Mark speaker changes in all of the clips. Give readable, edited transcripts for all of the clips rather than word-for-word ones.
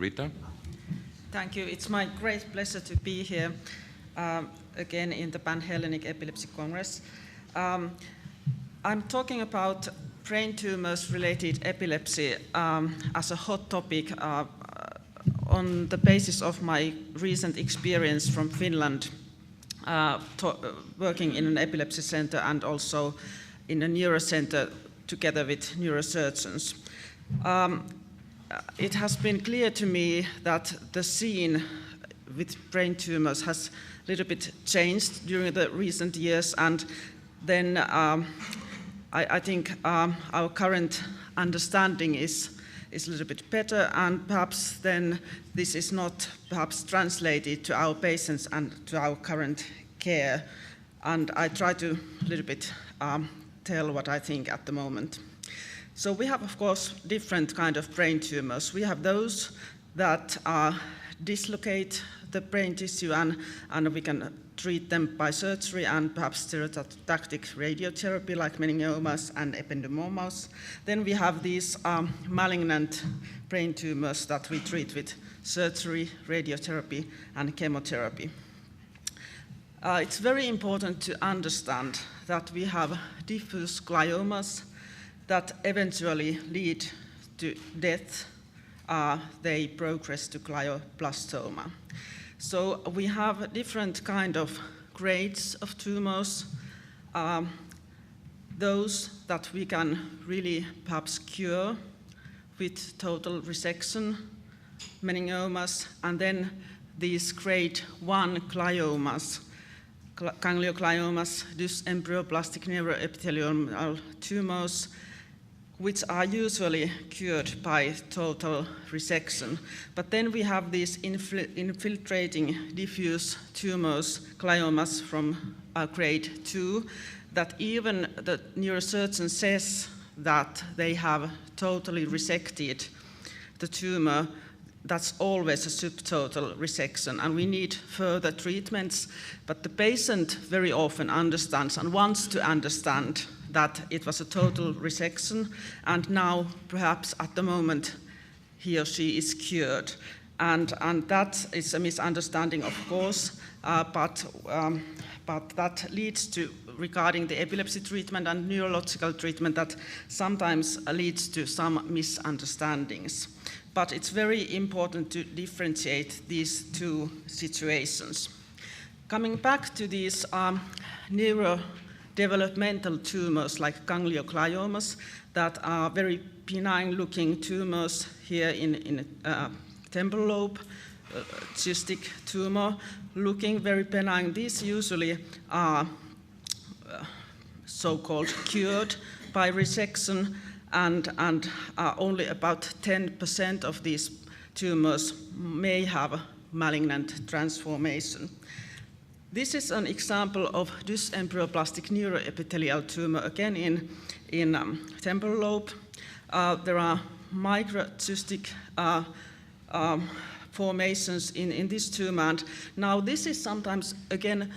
Speaker 1: Reetta.
Speaker 2: Thank you. It's my great pleasure to be here again in the Panhellenic Epilepsy Congress. I'm talking about brain tumors related epilepsy as a hot topic on the basis of my recent experience from Finland, working in an epilepsy center and also in a neurocenter together with neurosurgeons. It has been clear to me that the scene with brain tumors has a little bit changed during the recent years, and then I think our current understanding is a little bit better, and perhaps then this is not perhaps translated to our patients and to our current care. And I try to a little bit tell what I think at the moment. So we have, of course, different kind of brain tumors. We have those that dislocate the brain tissue, and we can treat them by surgery and perhaps stereotactic radiotherapy like meningiomas and ependymomas. Then we have these malignant brain tumors that we treat with surgery, radiotherapy, and chemotherapy. It's very important to understand that we have diffuse gliomas that eventually lead to death. They progress to glioblastoma. So we have different kind of grades of tumors. Those that we can really perhaps cure with total resection, meningiomas, and then these grade 1 gliomas, gangliogliomas, dysembryoplastic neuroepithelial tumors, which are usually cured by total resection. But then we have these infiltrating diffuse tumors, gliomas from grade 2, that even the neurosurgeon says that they have totally resected the tumor. That's always a subtotal resection, and we need further treatments. But the patient very often understands and wants to understand that it was a total resection, and now perhaps at the moment he or she is cured. And that is a misunderstanding, of course, but that leads to, regarding the epilepsy treatment and neurological treatment, that sometimes leads to some misunderstandings. But it's very important to differentiate these two situations. Coming back to these neurodevelopmental tumors like gangliogliomas that are very benign-looking tumors here in temporal lobe, cystic tumor, looking very benign. These usually are so-called cured by resection, and only about 10% of these tumors may have malignant transformation. This is an example of dysembryoplastic neuroepithelial tumor, again in temporal lobe. There are microcystic formations in this tumor, and now this is sometimes, again,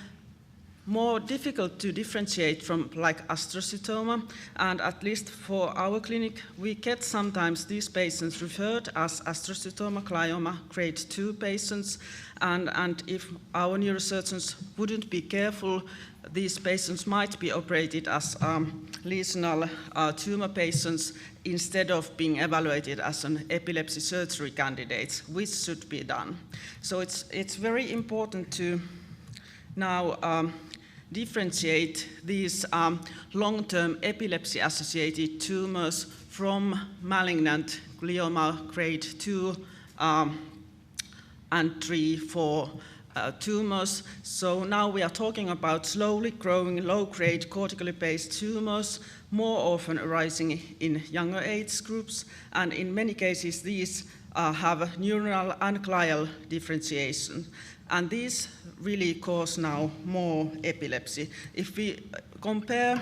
Speaker 2: more difficult to differentiate from like astrocytoma, and at least for our clinic, we get sometimes these patients referred as astrocytoma glioma grade 2 patients, and if our neurosurgeons wouldn't be careful, these patients might be operated as lesional tumor patients instead of being evaluated as an epilepsy surgery candidate, which should be done. So it's very important to now differentiate these long-term epilepsy-associated tumors from malignant glioma grade 2 and 3, 4 tumors. So now we are talking about slowly growing low-grade cortically based tumors, more often arising in younger age groups, and in many cases these have neuronal and glial differentiation. And these really cause now more epilepsy. If we compare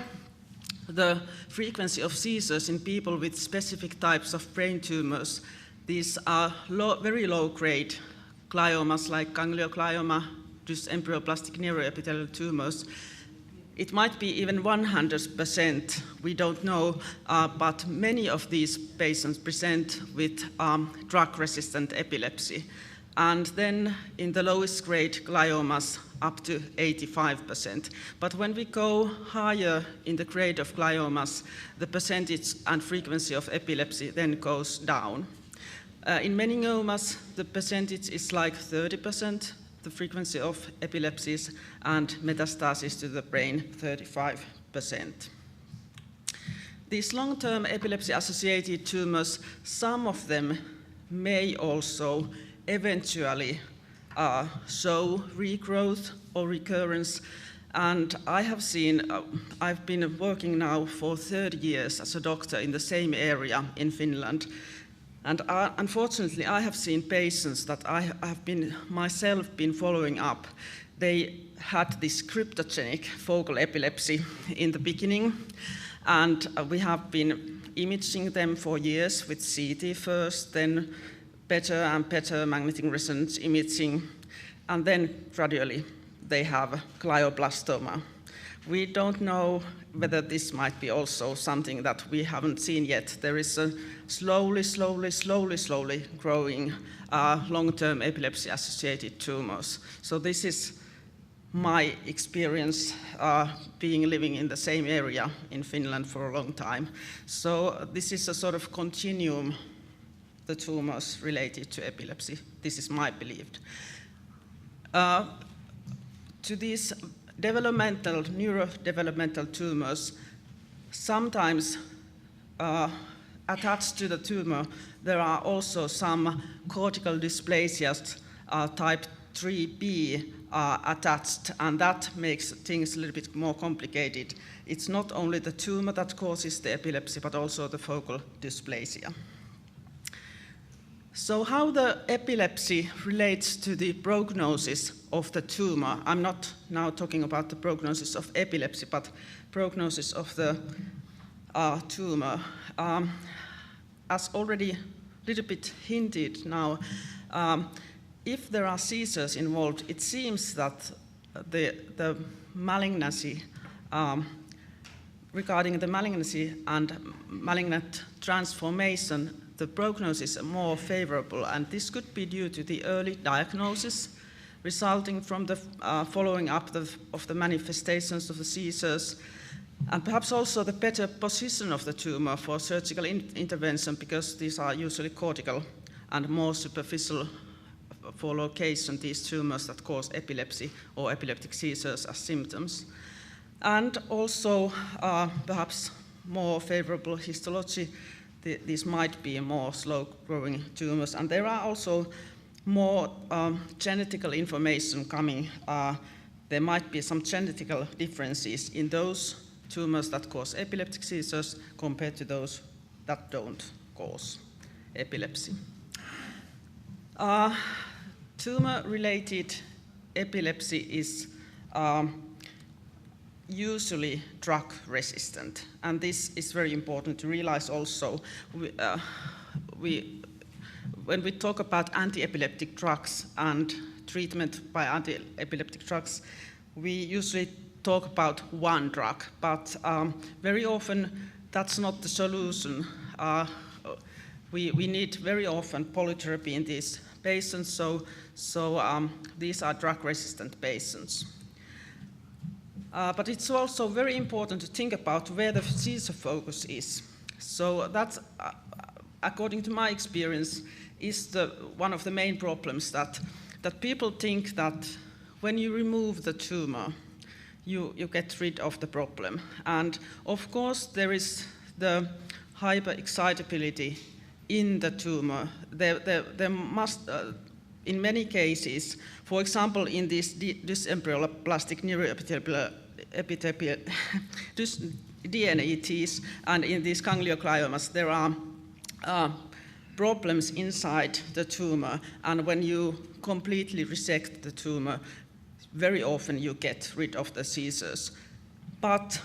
Speaker 2: the frequency of seizures in people with specific types of brain tumors, these are very low-grade gliomas like ganglioglioma, dysembryoplastic neuroepithelial tumors. It might be even 100%, we don't know, but many of these patients present with drug-resistant epilepsy. And then in the lowest grade gliomas, up to 85%. But when we go higher in the grade of gliomas, the percentage and frequency of epilepsy then goes down. In meningiomas, the percentage is like 30%, the frequency of epilepsies, and metastasis to the brain, 35%. These long-term epilepsy-associated tumors, some of them may also eventually show regrowth or recurrence. And I have seen, I've been working now for 30 years as a doctor in the same area in Finland. And unfortunately, I have seen patients that I have been myself been following up. They had this cryptogenic focal epilepsy in the beginning, and we have been imaging them for years with CT first, then better and better magnetic resonance imaging, and then gradually they have glioblastoma. We don't know whether this might be also something that we haven't seen yet. There is a slowly growing long-term epilepsy-associated tumors. So this is my experience living in the same area in Finland for a long time. So this is a sort of continuum, the tumors related to epilepsy. This is my belief. To these neurodevelopmental tumors, sometimes attached to the tumor, there are also some cortical dysplasias type 3B attached, and that makes things a little bit more complicated. It's not only the tumor that causes the epilepsy, but also the focal dysplasia. So how the epilepsy relates to the prognosis of the tumor. I'm not now talking about the prognosis of epilepsy, but prognosis of the tumor. As already a little bit hinted now, if there are seizures involved, it seems that the malignancy, regarding the malignancy and malignant transformation, the prognosis is more favorable, and this could be due to the early diagnosis resulting from the following up of the manifestations of the seizures, and perhaps also the better position of the tumor for surgical intervention, because these are usually cortical and more superficial for location, these tumors that cause epilepsy or epileptic seizures as symptoms. And also perhaps more favorable histology. These might be more slow-growing tumors, and there are also more genetical information coming. There might be some genetical differences in those tumors that cause epileptic seizures compared to those that don't cause epilepsy. Tumor-related epilepsy is usually drug resistant, and this is very important to realize also. When we talk about anti-epileptic drugs and treatment by anti-epileptic drugs, we usually talk about one drug, but very often that's not the solution. We need very often polytherapy in these patients, so these are drug-resistant patients. But it's also very important to think about where the seizure focus is. So that's, according to my experience, is one of the main problems that people think that when you remove the tumor, you get rid of the problem. And of course, there is the hyperexcitability in the tumor. There must, in many cases, for example, in these dysembrioplastic neuroepithelial DNETs and in these gangliogliomas, there are problems inside the tumor, and when you completely resect the tumor, very often you get rid of the seizures. But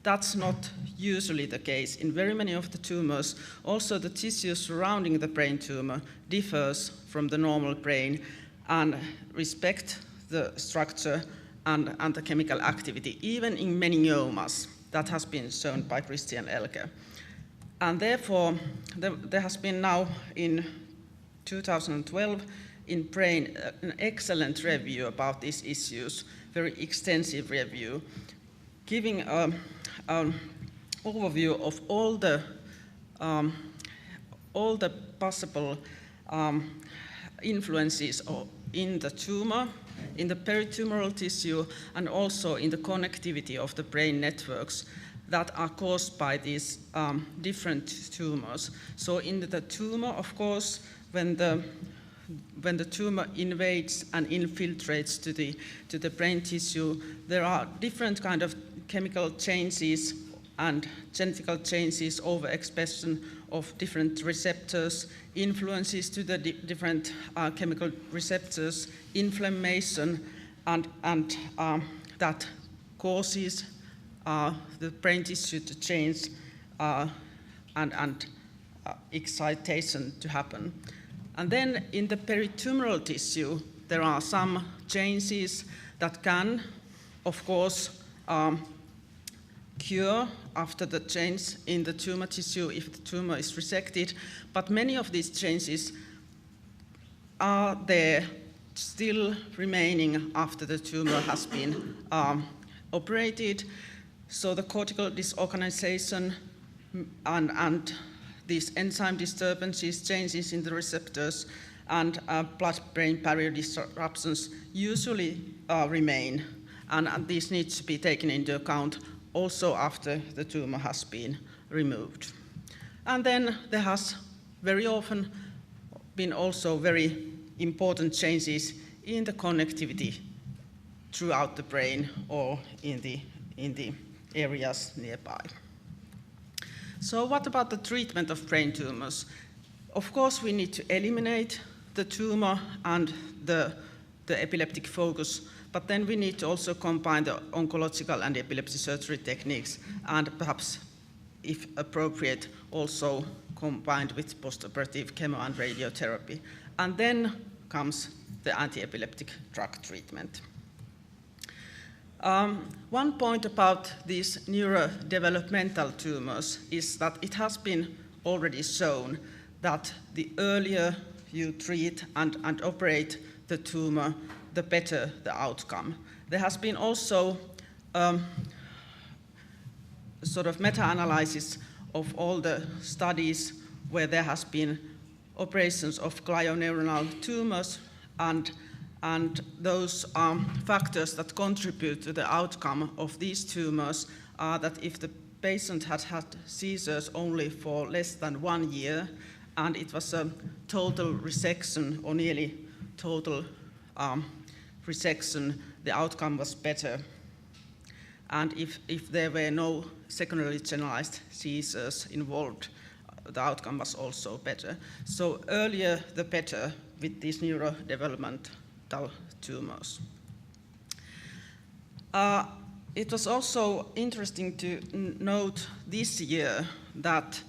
Speaker 2: that's not usually the case. In very many of the tumors, also the tissue surrounding the brain tumor differs from the normal brain and respect the structure and the chemical activity, even in meningiomas. That has been shown by Christian Elke. And therefore, there has been now in 2012 in Brain an excellent review about these issues, very extensive review, giving an overview of all the possible influences in the tumor, in the peritumoral tissue, and also in the connectivity of the brain networks that are caused by these different tumors. So in the tumor, of course, when the tumor invades and infiltrates to the brain tissue, there are different kind of chemical changes and genetical changes, overexpression of different receptors, influences to the different chemical receptors, inflammation, and that causes the brain tissue to change and excitation to happen. And then in the peritumoral tissue, there are some changes that can, of course, cure after the change in the tumor tissue if the tumor is resected, but many of these changes are there still remaining after the tumor has been operated. So the cortical disorganization and these enzyme disturbances, changes in the receptors, and blood-brain barrier disruptions usually remain, and these need to be taken into account also after the tumor has been removed. And then there has very often been also very important changes in the connectivity throughout the brain or in the areas nearby. So what about the treatment of brain tumors? Of course, we need to eliminate the tumor and the epileptic focus, but then we need to also combine the oncological and epilepsy surgery techniques, and perhaps, if appropriate, also combined with postoperative chemo and radiotherapy. And then comes the anti-epileptic drug treatment. One point about these neurodevelopmental tumors is that it has been already shown that the earlier you treat and operate the tumor, the better the outcome. There has been also sort of meta-analysis of all the studies where there has been operations of glioneuronal tumors, and those factors that contribute to the outcome of these tumors are that if the patient had had seizures only for less than 1 year, and it was a total resection or nearly total resection, the outcome was better. And if there were no secondary generalized seizures involved, the outcome was also better. So earlier the better with these neurodevelopmental tumors. It was also interesting to note this year that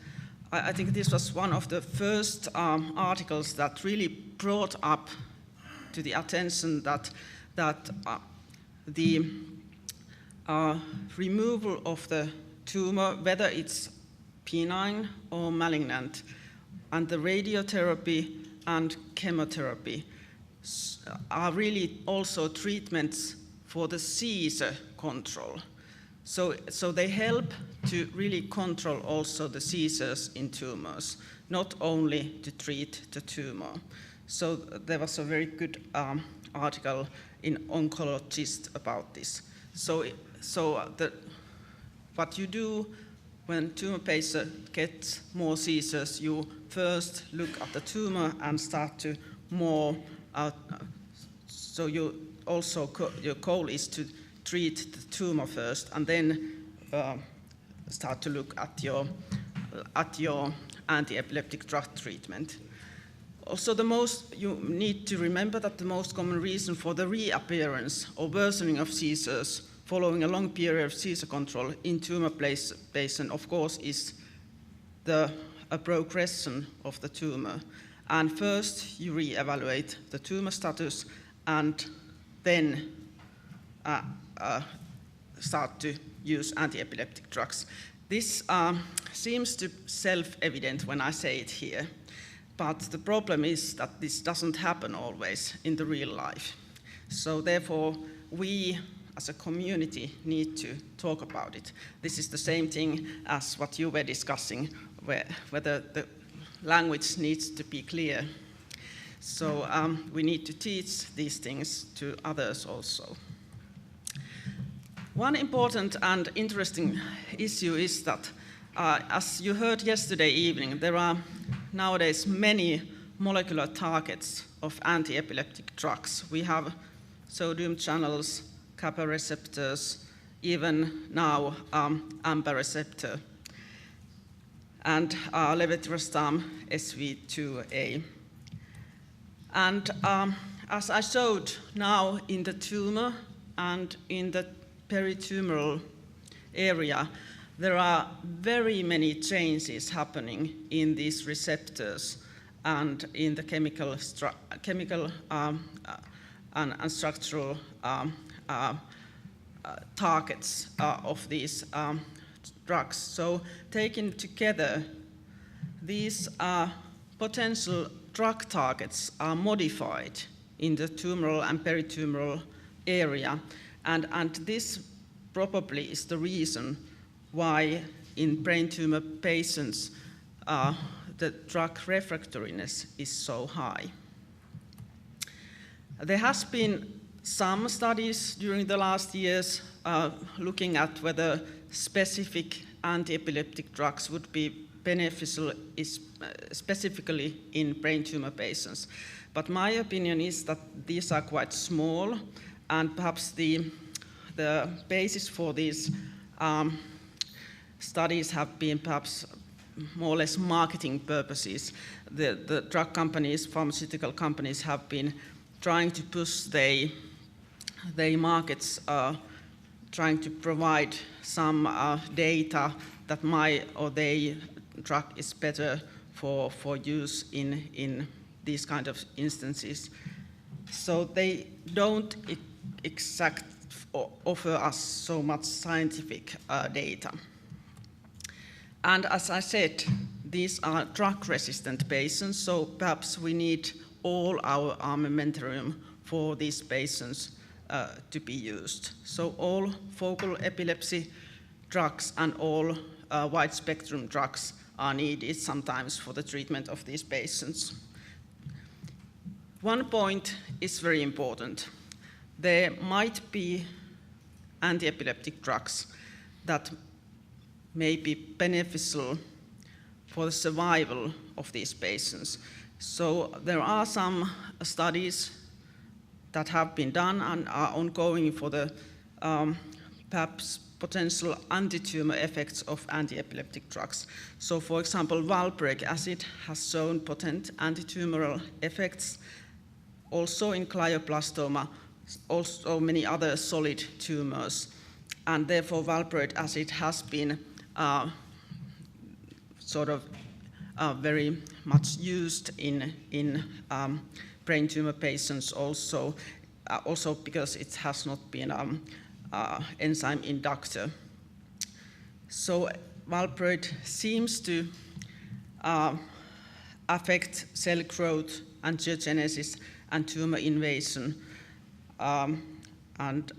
Speaker 2: I think this was one of the first articles that really brought up to the attention that the removal of the tumor, whether it's benign or malignant, and the radiotherapy and chemotherapy are really also treatments for the seizure control. So they help to really control also the seizures in tumors, not only to treat the tumor. So there was a very good article in Oncologist about this. So what you do when tumor patient gets more seizures, you first look at the tumor and start to more. So your goal is to treat the tumor first, and then start to look at your anti-epileptic drug treatment. Also, you need to remember that the most common reason for the reappearance or worsening of seizures following a long period of seizure control in tumor patient, of course, is a progression of the tumor. And first, you reevaluate the tumor status, and then start to use anti-epileptic drugs. This seems to self-evident when I say it here, but the problem is that this doesn't happen always in the real life. So therefore, we as a community need to talk about it. This is the same thing as what you were discussing, whether the language needs to be clear. So we need to teach these things to others also. One important and interesting issue is that, as you heard yesterday evening, there are nowadays many molecular targets of anti-epileptic drugs. We have sodium channels, kappa receptors, even now AMPA receptor, and levetiracetam SV2A. And as I showed now in the tumor and in the peritumoral area, there are very many changes happening in these receptors and in the chemical and structural targets of these drugs. So taken together, these potential drug targets are modified in the tumoral and peritumoral area, and this probably is the reason why in brain tumor patients the drug refractoriness is so high. There has been some studies during the last years looking at whether specific anti-epileptic drugs would be beneficial specifically in brain tumor patients. But my opinion is that these are quite small, and perhaps the basis for these studies have been perhaps more or less marketing purposes. The drug companies, pharmaceutical companies have been trying to push their markets, trying to provide some data that my or their drug is better for use in these kind of instances. So they don't offer us so much scientific data. And as I said, these are drug-resistant patients, so perhaps we need all our armamentarium for these patients to be used. So all focal epilepsy drugs and all wide-spectrum drugs are needed sometimes for the treatment of these patients. One point is very important. There might be anti-epileptic drugs that may be beneficial for the survival of these patients. So there are some studies that have been done and are ongoing for the perhaps potential anti-tumor effects of anti-epileptic drugs. So for example, valproic acid has shown potent anti-tumoral effects also in glioblastoma, also many other solid tumors. And therefore valproic acid has been very much used in brain tumor patients also because it has not been enzyme inductor. So valproic seems to affect cell growth, angiogenesis, and tumor invasion. And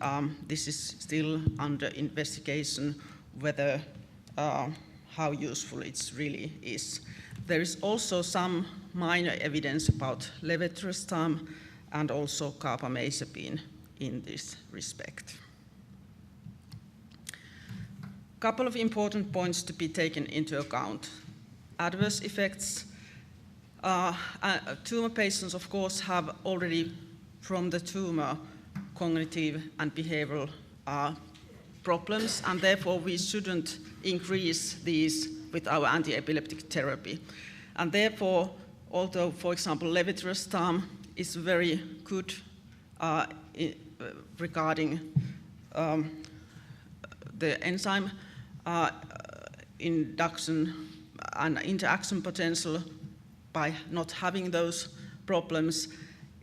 Speaker 2: this is still under investigation whether how useful it really is. There is also some minor evidence about levetiracetam and also carbamazepine in this respect. A couple of important points to be taken into account. Adverse effects. Tumor patients, of course, have already from the tumor cognitive and behavioral problems, and therefore we shouldn't increase these with our anti-epileptic therapy. And therefore, although, for example, levetiracetam is very good regarding the enzyme induction and interaction potential by not having those problems,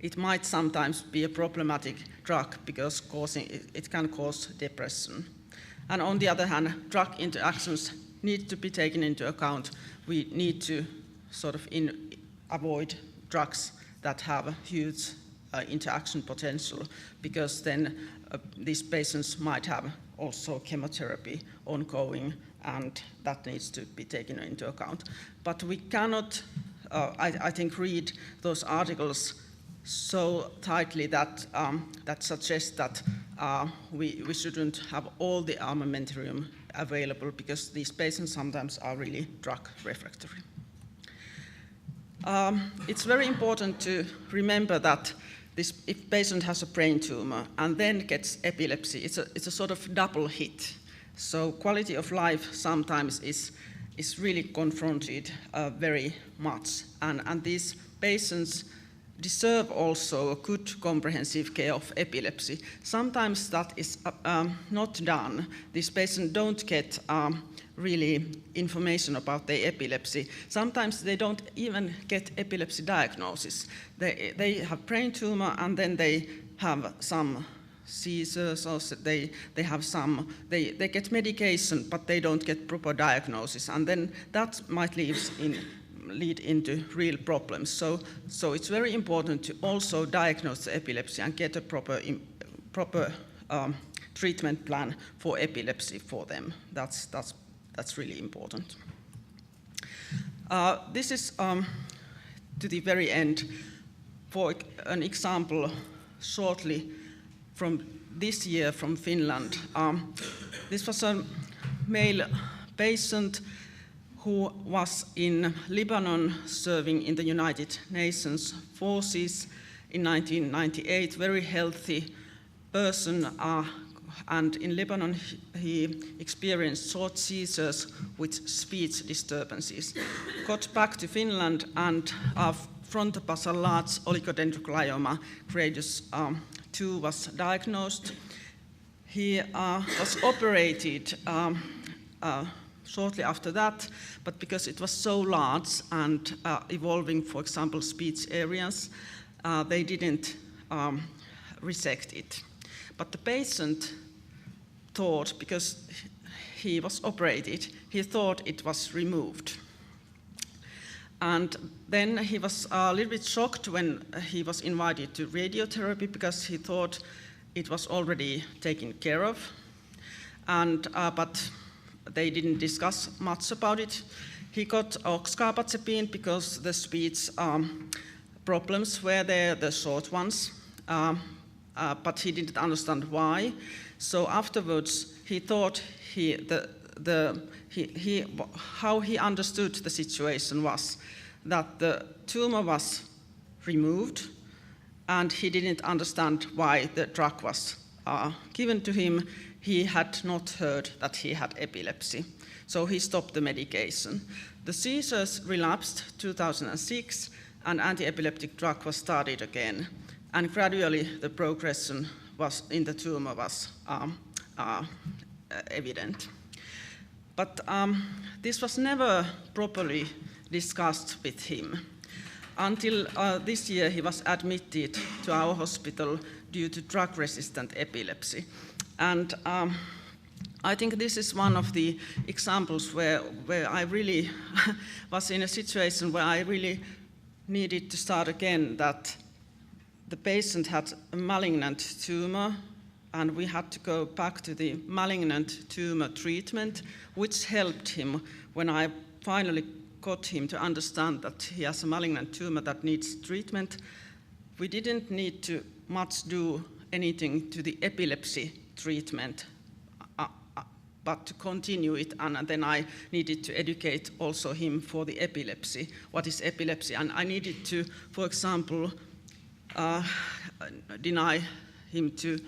Speaker 2: it might sometimes be a problematic drug because it can cause depression. And on the other hand, drug interactions need to be taken into account. We need to sort of avoid drugs that have a huge interaction potential, because then these patients might have also chemotherapy ongoing, and that needs to be taken into account. But we cannot, I think, read those articles so tightly that that suggests that we shouldn't have all the armamentarium available, because these patients sometimes are really drug refractory. It's very important to remember that if a patient has a brain tumor and then gets epilepsy, it's a sort of double hit. So quality of life sometimes is really confronted very much, and these patients deserve also a good comprehensive care of epilepsy. Sometimes that is not done. These patients don't get really information about their epilepsy. Sometimes they don't even get epilepsy diagnosis. They have brain tumor and then they have some seizures, or they get medication, but they don't get proper diagnosis, and then that might lead into real problems. So it's very important to also diagnose the epilepsy and get a proper treatment plan for epilepsy for them. That's really important. This is to the very end for an example shortly from this year from Finland. This was a male patient who was in Lebanon serving in the United Nations forces in 1998, very healthy person, and in Lebanon he experienced short seizures with speech disturbances. Got back to Finland, and frontabasal large oligodendroglioma gradius 2 was diagnosed. He was operated shortly after that, but because it was so large and evolving, for example, speech areas, they didn't resect it. But the patient thought, because he was operated, he thought it was removed. And then he was a little bit shocked when he was invited to radiotherapy, because he thought it was already taken care of. But they didn't discuss much about it. He got oxcarbazepine because the speech problems were there, the short ones, but he didn't understand why. So afterwards, he thought how he understood the situation was that the tumor was removed, and he didn't understand why the drug was given to him. He had not heard that he had epilepsy, so he stopped the medication. The seizures relapsed 2006, and anti-epileptic drug was started again, and gradually the progression in the tumor was evident. But this was never properly discussed with him. Until this year, he was admitted to our hospital due to drug-resistant epilepsy. And I think this is one of the examples where I really was in a situation where I really needed to start again, that the patient had a malignant tumor, and we had to go back to the malignant tumor treatment, which helped him when I finally got him to understand that he has a malignant tumor that needs treatment. We didn't need to much do anything to the epilepsy treatment, but to continue it, and then I needed to educate also him for the epilepsy. What is epilepsy? And I needed to, for example, deny him to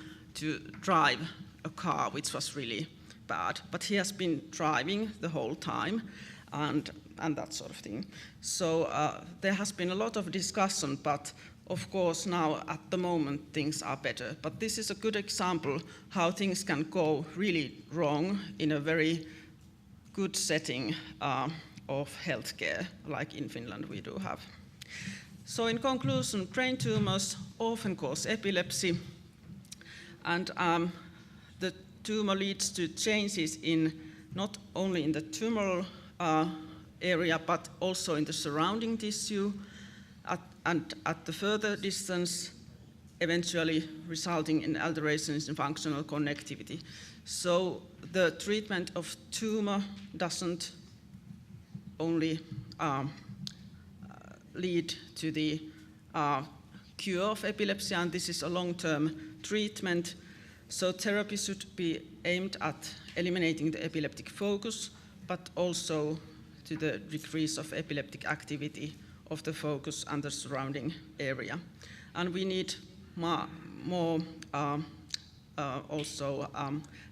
Speaker 2: drive a car, which was really bad. But he has been driving the whole time, and that sort of thing. So there has been a lot of discussion, but of course now at the moment things are better. But this is a good example how things can go really wrong in a very good setting of healthcare, like in Finland we do have. So in conclusion, brain tumors often cause epilepsy, and the tumor leads to changes in not only in the tumoral area, but also in the surrounding tissue, and at the further distance, eventually resulting in alterations in functional connectivity. So the treatment of tumor doesn't only lead to the cure of epilepsy, and this is a long-term treatment. So therapy should be aimed at eliminating the epileptic focus, but also to the decrease of epileptic activity of the focus and the surrounding area. And we need more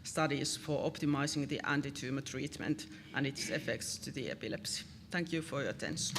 Speaker 2: studies for optimizing the anti-tumor treatment and its effects to the epilepsy. Thank you for your attention.